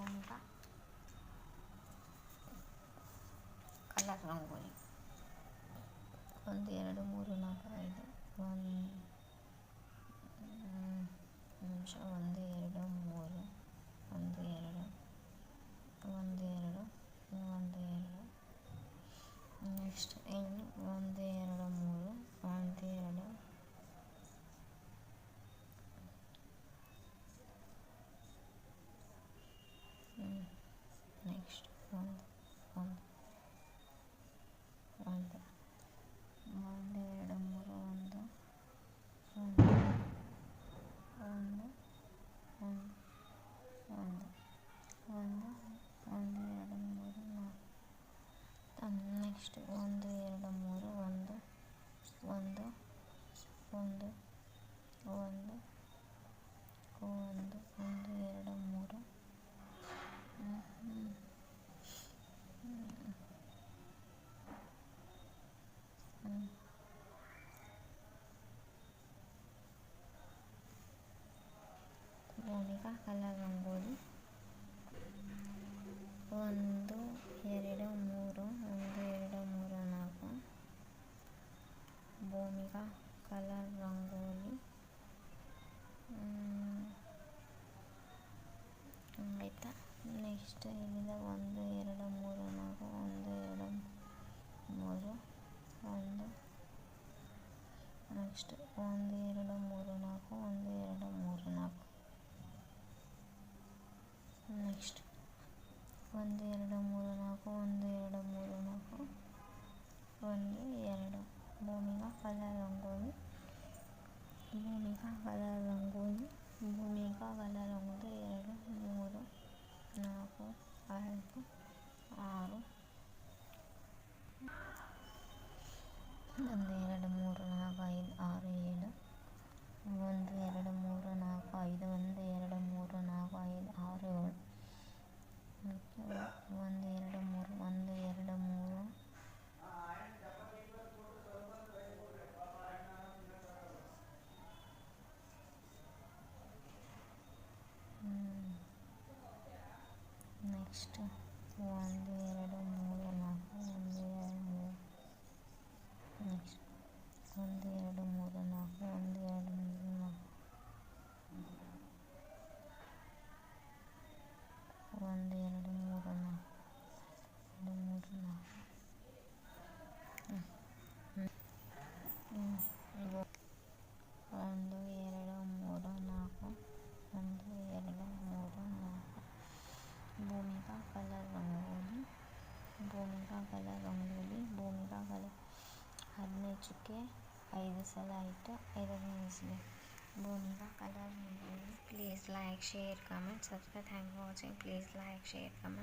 Bhoomika colour rangoli 1 2 3 4 5 1 ನಿಮಿಷ 1 2 3 1 2 1 2 1 2 next ಇನ್ನು 1 2 3 1 2 next 1 1 1 1 2 3 1 1 1 1 1 2 3 4 next 1 2 3 1 1 1 1 1 1 2 3 Bhoomika colour rangoli 1 2 3 1 2 3 4 Bhumika colour rangoli ಆಯಿತಾ. ನೆಕ್ಸ್ಟ್ ಇಲ್ಲಿಂದ 1 2 3 4 1 2 3 1 next 1 2 3 4 1 2 3 4 next 1 2 3 4 1 2 3 4 1 2 Bhumika colour rangoli Bhumika colour rangoli Bhumika colour rangoli 2 3 4 5 6 1 2 3 4 5 6 7 1 2 3 4 5 1 2 3 4 5 6 7 1 2 3 1 2 3 next 1 2 3 4 1 2 3 next 1 2 3 4 1 2 3 4 1 2 3 4 2 3 4 1 2 3 4 1 2 3 4 Bhumika colour rangoli Bhumika colour rangoli Bhumika colour 15 ಚುಕ್ಕೆ 5 ಸಲ ಆಯಿತು 5ನೇ ಹೆಸರು Bhumika colour rangoli. Please like share comment subscribe. Thank for watching. Please like share comment.